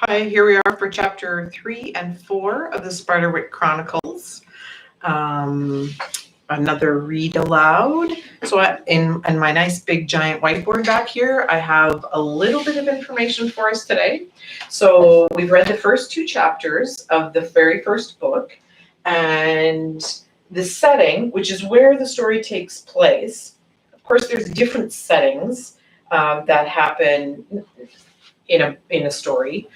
Hi, here we are for chapter 3 and 4 of the Spiderwick Chronicles. Another read aloud. So in my nice big giant whiteboard back here, I have a little bit of information for us today. So we've read the first 2 chapters of the very first book, and the setting, which is where the story takes place. Of course, there's different settings that happen in a story.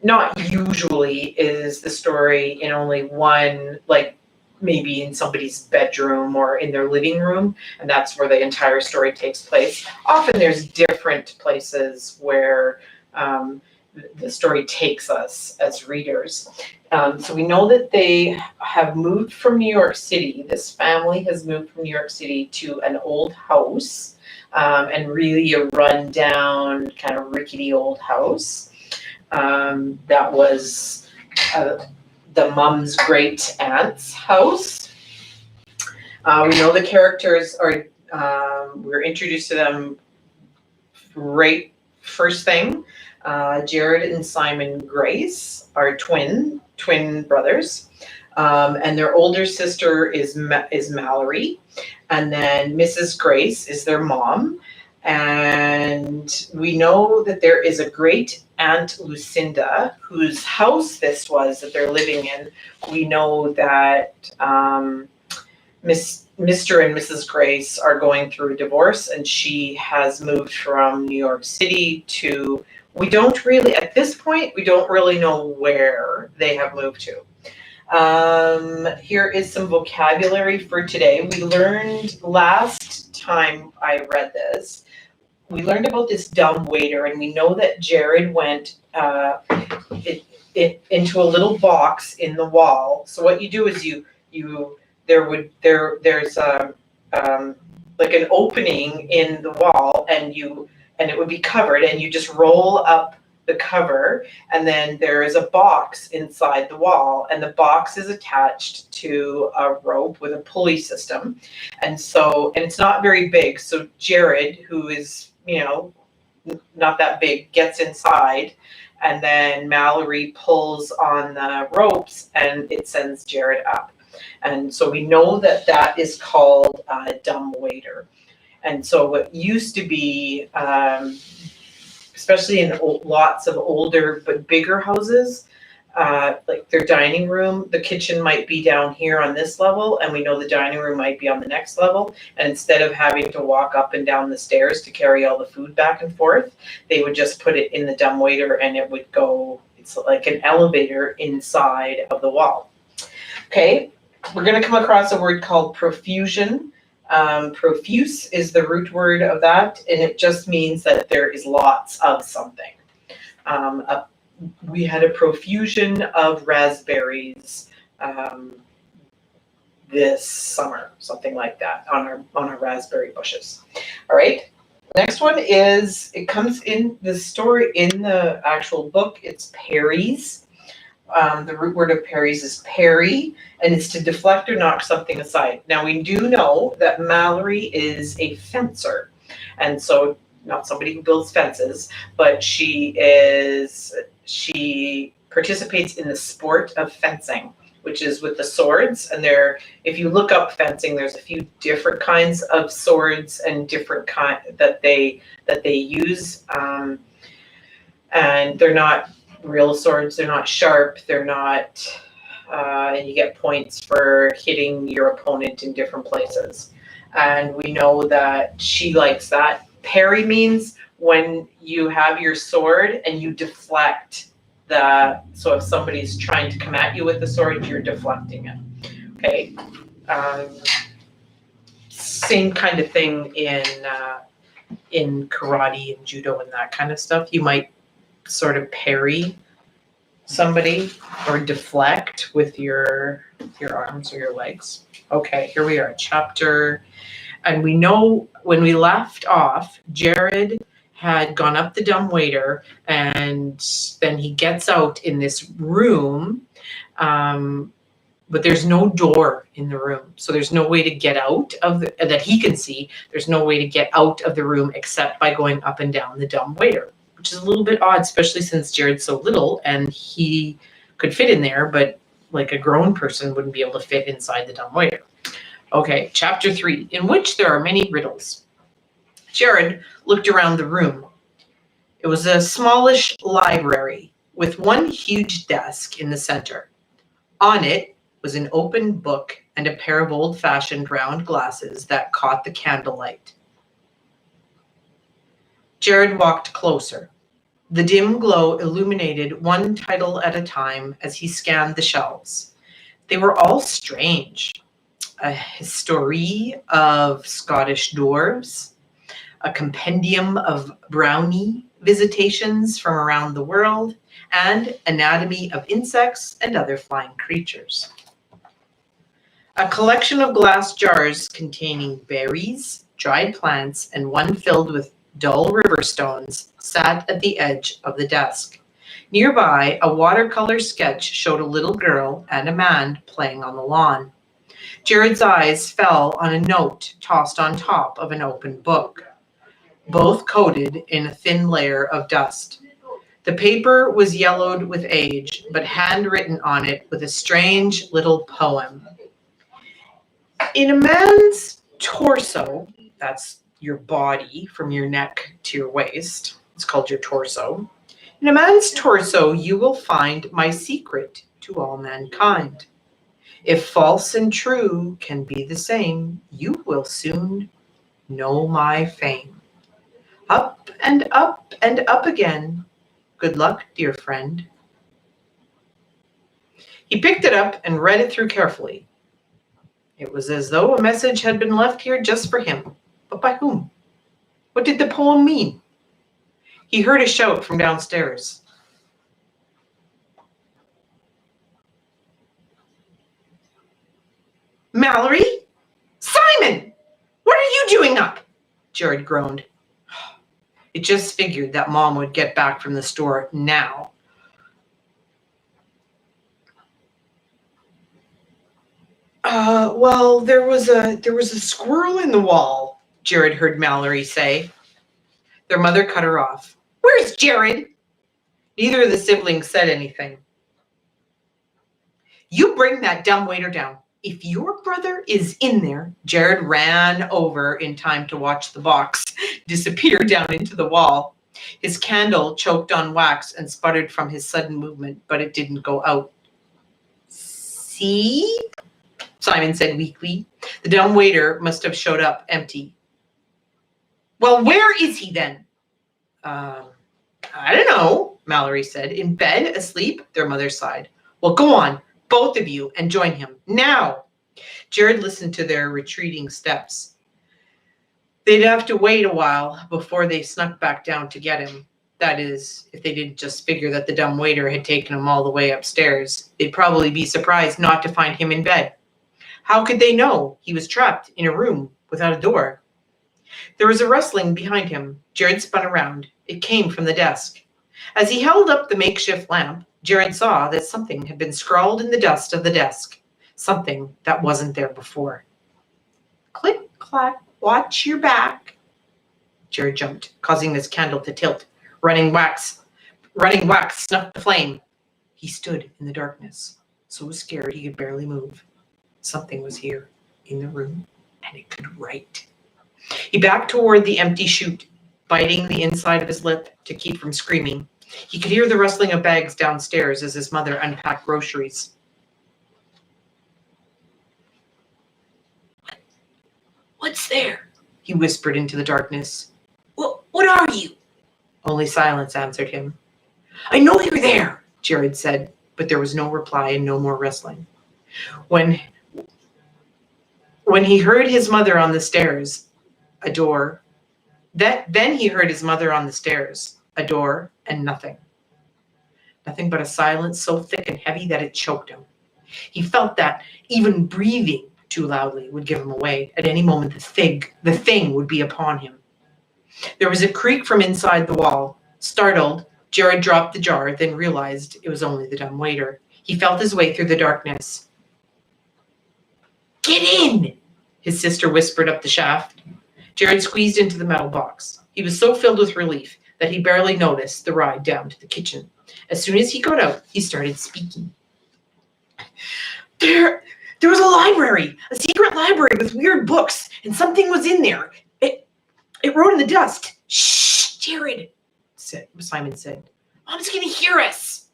Not usually is the story in only one, like maybe in somebody's bedroom or in their living room, and that's where the entire story takes place. Often there's different places where the story takes us as readers. So we know that they have moved from New York City. This family has moved from New York City to an old house, and really a run-down, kind of rickety old house. That was the mom's great aunt's house. We know the characters are, we're introduced to them right first thing. Jared and Simon Grace are twin brothers, and their older sister is Mallory, and then Mrs. Grace is their mom. And we know that there is a great aunt Lucinda, whose house this was that they're living in. We know that Mr. and Mrs. Grace are going through a divorce, and she has moved from New York City to, at this point, we don't really know where they have moved to. Here is some vocabulary for today. We learned last time I read this, we learned about this dumb waiter, and we know that Jared went into a little box in the wall. So what you do is there's like an opening in the wall, and it would be covered, and you just roll up the cover, and then there is a box inside the wall, and the box is attached to a rope with a pulley system. And it's not very big. So Jared, who is, not that big, gets inside, and then Mallory pulls on the ropes and it sends Jared up. And so we know that that is called a dumb waiter. And so what used to be, especially in lots of older but bigger houses, like their dining room, the kitchen might be down here on this level, and we know the dining room might be on the next level. And instead of having to walk up and down the stairs to carry all the food back and forth, they would just put it in the dumbwaiter, and it would go, it's like an elevator inside of the wall. Okay, we're going to come across a word called profusion. Profuse is the root word of that, and it just means that there is lots of something. We had a profusion of raspberries this summer, something like that, on our raspberry bushes. All right. Next one is, it comes in the story, in the actual book, it's parries. The root word of parries is parry, and it's to deflect or knock something aside. Now, we do know that Mallory is a fencer, and so not somebody who builds fences, but she participates in the sport of fencing, which is with the swords. And if you look up fencing, there's a few different kinds of swords and different that they use, and they're not real swords. They're not sharp. They're not, and you get points for hitting your opponent in different places. And we know that she likes that. Parry means when you have your sword and you deflect so if somebody's trying to come at you with the sword, you're deflecting it. Okay. Same kind of thing in karate and judo and that kind of stuff. You might sort of parry somebody or deflect with your arms or your legs. Okay, here we are, chapter, and we know when we left off, Jared had gone up the dumbwaiter, and then he gets out in this room, but there's no door in the room, so there's no way to get out of that he can see. There's no way to get out of the room except by going up and down the dumbwaiter. which is a little bit odd, especially since Jared's so little and he could fit in there, but like a grown person wouldn't be able to fit inside the dumbwaiter. Okay, chapter 3, in which there are many riddles. Jared looked around the room. It was a smallish library with one huge desk in the center. On it was an open book and a pair of old-fashioned round glasses that caught the candlelight. Jared walked closer. The dim glow illuminated one title at a time as he scanned the shelves. They were all strange. A history of Scottish dwarves, a compendium of brownie visitations from around the world, and anatomy of insects and other flying creatures. A collection of glass jars containing berries, dried plants, and one filled with dull river stones sat at the edge of the desk. Nearby, a watercolor sketch showed a little girl and a man playing on the lawn. Jared's eyes fell on a note tossed on top of an open book, both coated in a thin layer of dust. The paper was yellowed with age, but handwritten on it with a strange little poem. In a man's torso, that's your body from your neck to your waist, it's called your torso. In a man's torso, you will find my secret to all mankind. If false and true can be the same, you will soon know my fame. Up and up and up again. Good luck, dear friend. He picked it up and read it through carefully. It was as though a message had been left here just for him. But by whom? What did the poem mean? He heard a shout from downstairs. Mallory? Simon! What are you doing up? Jared groaned. It just figured that Mom would get back from the store now. Well, there was a squirrel in the wall, Jared heard Mallory say. Their mother cut her off. Where's Jared? Neither of the siblings said anything. You bring that dumbwaiter down. If your brother is in there, Jared ran over in time to watch the box disappear down into the wall. His candle choked on wax and sputtered from his sudden movement, but it didn't go out. See? Simon said weakly. The dumbwaiter must have showed up empty. Well, where is he then? I don't know, Mallory said. In bed, asleep? Their mother sighed. Well, go on, both of you, and join him. Now! Jared listened to their retreating steps. They'd have to wait a while before they snuck back down to get him. That is, if they didn't just figure that the dumbwaiter had taken him all the way upstairs. They'd probably be surprised not to find him in bed. How could they know he was trapped in a room without a door? There was a rustling behind him. Jared spun around. It came from the desk. As he held up the makeshift lamp, Jared saw that something had been scrawled in the dust of the desk. Something that wasn't there before. Click, clack, watch your back. Jared jumped, causing his candle to tilt. Running wax snuffed the flame. He stood in the darkness, so scared he could barely move. Something was here in the room, and it could write. He backed toward the empty chute, biting the inside of his lip to keep from screaming. He could hear the rustling of bags downstairs as his mother unpacked groceries. What's there? He whispered into the darkness. What are you? Only silence answered him. I know you're there, Jared said, but there was no reply and no more wrestling. When he heard his mother on the stairs, a door. Then he heard his mother on the stairs, a door, and nothing. Nothing but a silence so thick and heavy that it choked him. He felt that even breathing too loudly would give him away. At any moment, the thing would be upon him. There was a creak from inside the wall. Startled, Jared dropped the jar, then realized it was only the dumbwaiter. He felt his way through the darkness. Get in, his sister whispered up the shaft. Jared squeezed into the metal box. He was so filled with relief that he barely noticed the ride down to the kitchen. As soon as he got out, he started speaking. There was a library, a secret library with weird books, and something was in there. It wrote in the dust. Shh, Jared, Simon said. Mom's going to hear us.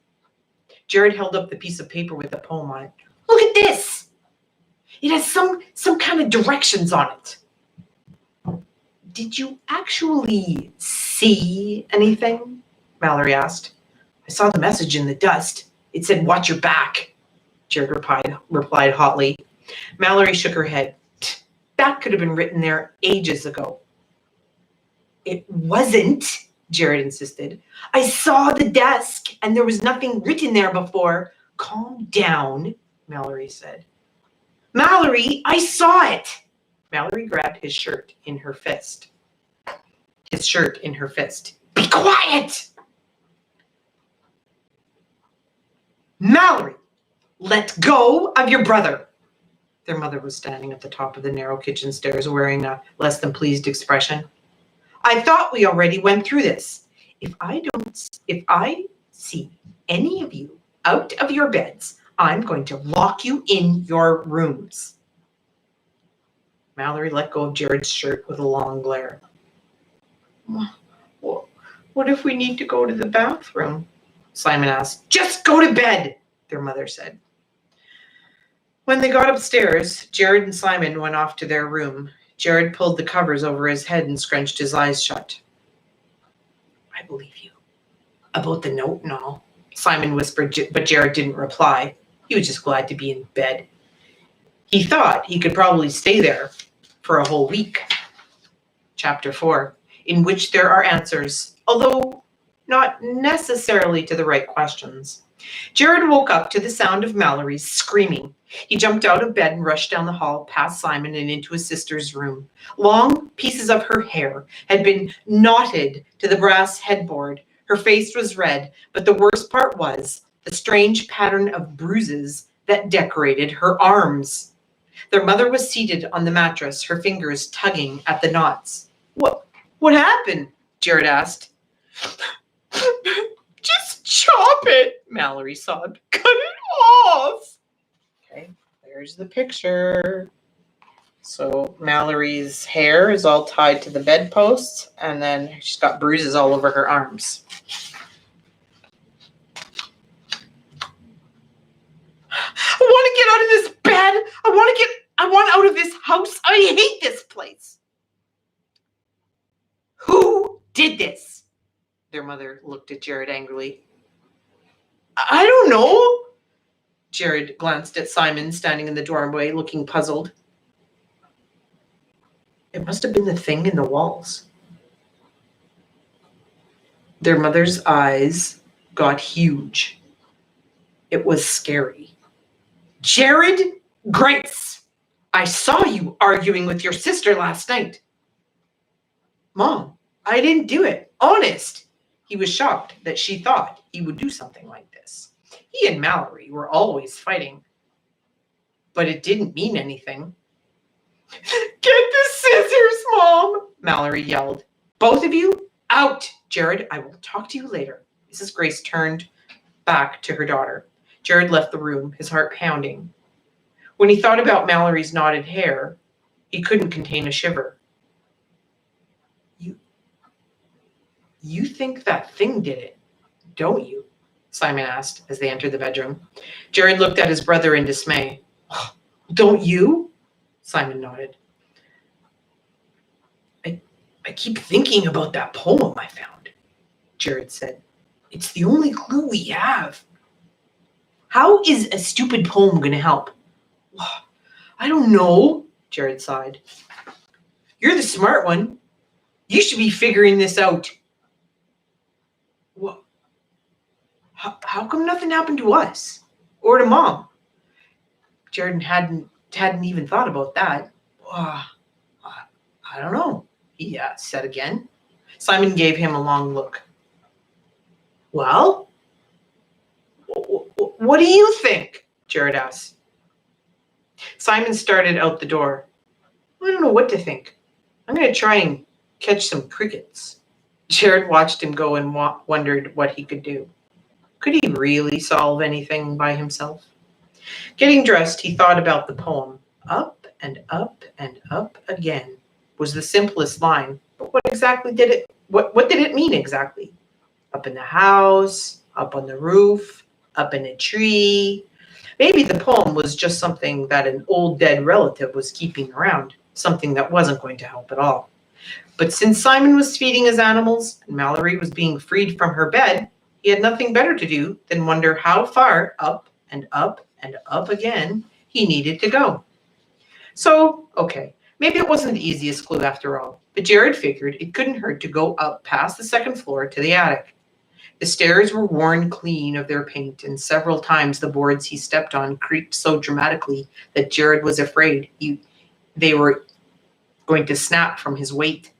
Jared held up the piece of paper with the poem on it. Look at this. It has some kind of directions on it. Did you actually see anything? Mallory asked. I saw the message in the dust. It said, watch your back, Jared replied hotly. Mallory shook her head. That could have been written there ages ago. It wasn't, Jared insisted. I saw the desk and there was nothing written there before. Calm down, Mallory said. Mallory, I saw it. Mallory grabbed his shirt in her fist. Be quiet! Mallory, let go of your brother. Their mother was standing at the top of the narrow kitchen stairs wearing a less than pleased expression. I thought we already went through this. If I see any of you out of your beds, I'm going to lock you in your rooms. Mallory let go of Jared's shirt with a long glare. What if we need to go to the bathroom? Simon asked. Just go to bed, their mother said. When they got upstairs, Jared and Simon went off to their room. Jared pulled the covers over his head and scrunched his eyes shut. I believe you. About the note and all, Simon whispered, but Jared didn't reply. He was just glad to be in bed. He thought he could probably stay there for a whole week. Chapter 4, in which there are answers, although not necessarily to the right questions. Jared woke up to the sound of Mallory's screaming. He jumped out of bed and rushed down the hall past Simon and into his sister's room. Long pieces of her hair had been knotted to the brass headboard. Her face was red, but the worst part was the strange pattern of bruises that decorated her arms. Their mother was seated on the mattress, her fingers tugging at the knots. What happened? Jared asked. Just chop it, Mallory sobbed. Cut it off. Okay, there's the picture. So Mallory's hair is all tied to the bedposts, and then she's got bruises all over her arms. I want to get out of this bed. I want out of this house. I hate this place. Who did this? Their mother looked at Jared angrily. I don't know. Jared glanced at Simon standing in the doorway, looking puzzled. It must have been the thing in the walls. Their mother's eyes got huge. It was scary. Jared Grace, I saw you arguing with your sister last night. Mom, I didn't do it. Honest. He was shocked that she thought he would do something like this. He and Mallory were always fighting, but it didn't mean anything. Get the scissors, Mom, Mallory yelled. Both of you, out. Jared, I will talk to you later. Mrs. Grace turned back to her daughter. Jared left the room, his heart pounding. When he thought about Mallory's knotted hair, he couldn't contain a shiver. You think that thing did it, don't you? Simon asked as they entered the bedroom. Jared looked at his brother in dismay. Oh, don't you? Simon nodded. I keep thinking about that poem I found, Jared said. It's the only clue we have. How is a stupid poem going to help? I don't know, Jared sighed. You're the smart one. You should be figuring this out. What? How come nothing happened to us? Or to Mom? Jared hadn't even thought about that. I don't know, he said again. Simon gave him a long look. Well, what do you think? Jared asked. Simon started out the door. I don't know what to think. I'm going to try and catch some crickets. Jared watched him go and wondered what he could do. Could he really solve anything by himself? Getting dressed, he thought about the poem. Up and up and up again was the simplest line, but what did it mean exactly? Up in the house, up on the roof, up in a tree. Maybe the poem was just something that an old dead relative was keeping around, something that wasn't going to help at all. But since Simon was feeding his animals and Mallory was being freed from her bed, he had nothing better to do than wonder how far up and up and up again he needed to go. So, okay, maybe it wasn't the easiest clue after all, but Jared figured it couldn't hurt to go up past the second floor to the attic. The stairs were worn clean of their paint, and several times the boards he stepped on creaked so dramatically that Jared was afraid they were going to snap from his weight.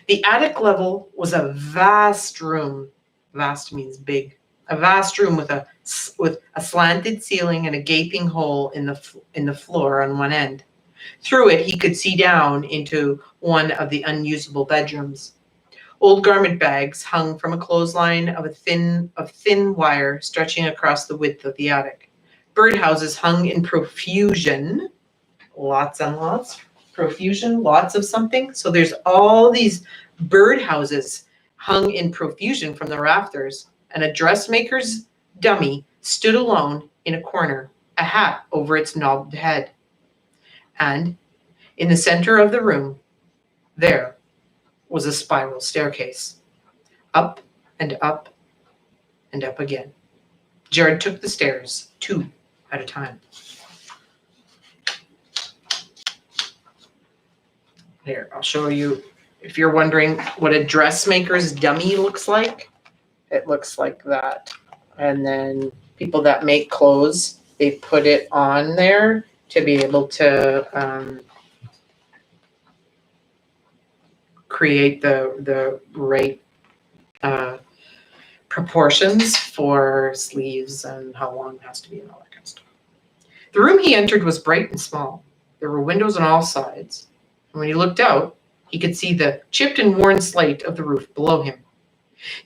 The attic level was a vast room. Vast means big. A vast room with a slanted ceiling and a gaping hole in the floor on one end. Through it, he could see down into one of the unusable bedrooms. Old garment bags hung from a clothesline of thin wire stretching across the width of the attic. Birdhouses hung in profusion, lots and lots, profusion, lots of something. So there's all these birdhouses hung in profusion from the rafters, and a dressmaker's dummy stood alone in a corner, a hat over its knobbed head. And in the center of the room, there was a spiral staircase. Up and up and up again. Jared took the stairs, 2 at a time. Here, I'll show you. If you're wondering what a dressmaker's dummy looks like, it looks like that. And then people that make clothes, they put it on there to be able to create the right proportions for sleeves and how long it has to be and all that kind of stuff. The room he entered was bright and small. There were windows on all sides. And when he looked out, he could see the chipped and worn slate of the roof below him.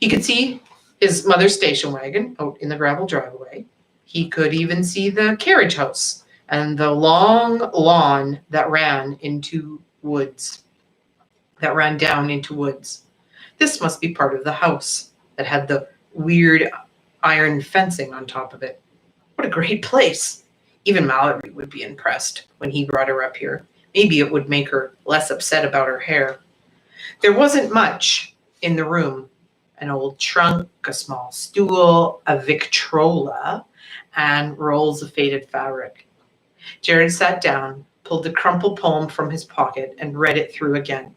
He could see his mother's station wagon out in the gravel driveway. He could even see the carriage house and the long lawn that ran down into woods. This must be part of the house that had the weird iron fencing on top of it. What a great place. Even Mallory would be impressed when he brought her up here. Maybe it would make her less upset about her hair. There wasn't much in the room. An old trunk, a small stool, a Victrola, and rolls of faded fabric. Jared sat down, pulled the crumpled poem from his pocket, and read it through again.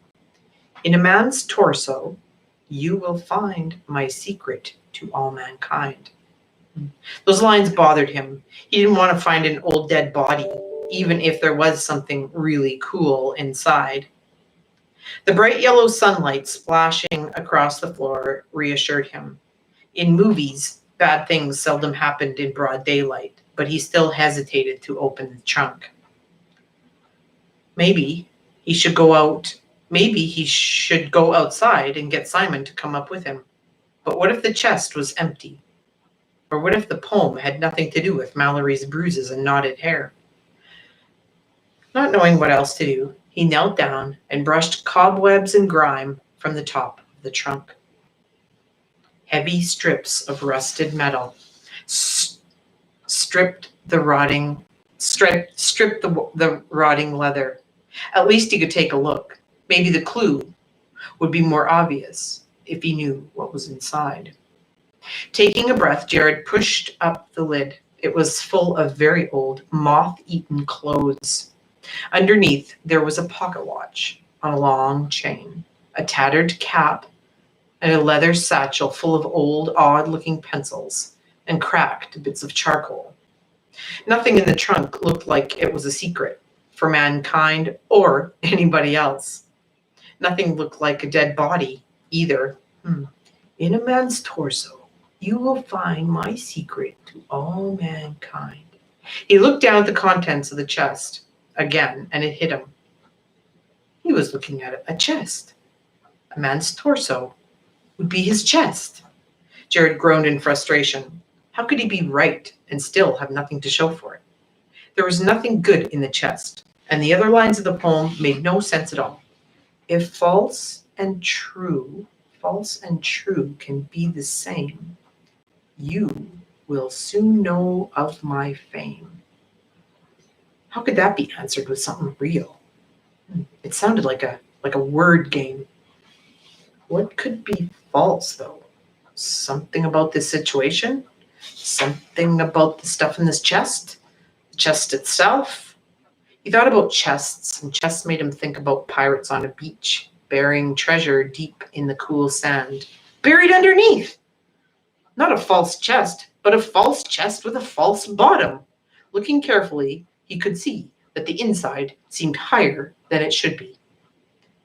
In a man's torso, you will find my secret to all mankind. Those lines bothered him. He didn't want to find an old dead body, even if there was something really cool inside. The bright yellow sunlight splashing across the floor reassured him. In movies, bad things seldom happened in broad daylight, but he still hesitated to open the trunk. Maybe he should go outside and get Simon to come up with him. But what if the chest was empty? Or what if the poem had nothing to do with Mallory's bruises and knotted hair? Not knowing what else to do, he knelt down and brushed cobwebs and grime from the top of the trunk. Heavy strips of rusted metal stripped the rotting leather. At least he could take a look. Maybe the clue would be more obvious if he knew what was inside. Taking a breath, Jared pushed up the lid. It was full of very old, moth-eaten clothes. Underneath, there was a pocket watch on a long chain, a tattered cap, and a leather satchel full of old, odd-looking pencils and cracked bits of charcoal. Nothing in the trunk looked like it was a secret for mankind or anybody else. Nothing looked like a dead body either. In a man's torso, you will find my secret to all mankind. He looked down at the contents of the chest again, and it hit him. He was looking at a chest. A man's torso would be his chest. Jared groaned in frustration. How could he be right and still have nothing to show for it? There was nothing good in the chest, and the other lines of the poem made no sense at all. If false and true can be the same, you will soon know of my fame. How could that be answered with something real? It sounded like a word game. What could be false, though? Something about this situation? Something about the stuff in this chest? The chest itself? He thought about chests, and chests made him think about pirates on a beach, bearing treasure deep in the cool sand, buried underneath. Not a false chest, but a false chest with a false bottom. Looking carefully, he could see that the inside seemed higher than it should be.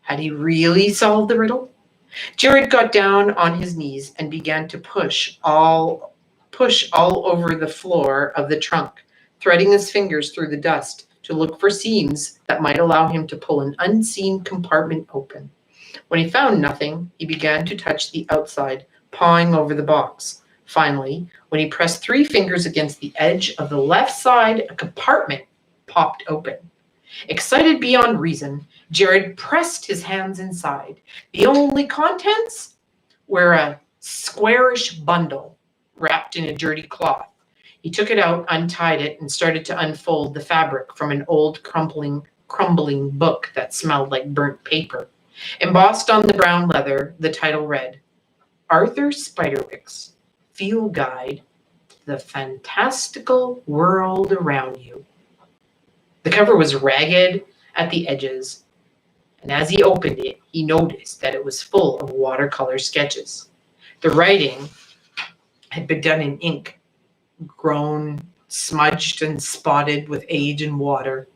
Had he really solved the riddle? Jared got down on his knees and began to push all over the floor of the trunk, threading his fingers through the dust to look for seams that might allow him to pull an unseen compartment open. When he found nothing, he began to touch the outside, pawing over the box. Finally, when he pressed 3 fingers against the edge of the left side, a compartment popped open. Excited beyond reason, Jared pressed his hands inside. The only contents were a squarish bundle wrapped in a dirty cloth. He took it out, untied it, and started to unfold the fabric from an old crumbling book that smelled like burnt paper. Embossed on the brown leather, the title read, Arthur Spiderwick's Field Guide to the Fantastical World Around You. The cover was ragged at the edges, and as he opened it, he noticed that it was full of watercolor sketches. The writing had been done in ink, grown, smudged, and spotted with age and water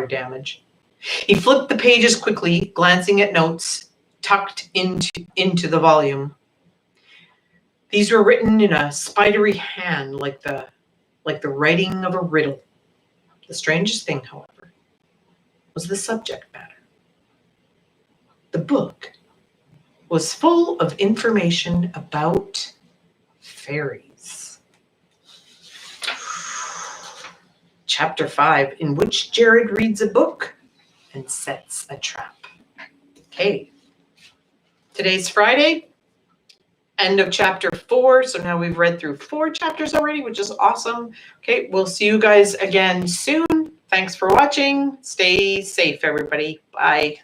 damage. He flipped the pages quickly, glancing at notes tucked into the volume. These were written in a spidery hand, like the writing of a riddle. The strangest thing, however, was the subject matter. The book was full of information about fairies. Chapter 5, in which Jared reads a book and sets a trap. Okay, today's Friday, end of chapter 4. So now we've read through 4 chapters already, which is awesome. Okay, we'll see you guys again soon. Thanks for watching. Stay safe, everybody. Bye.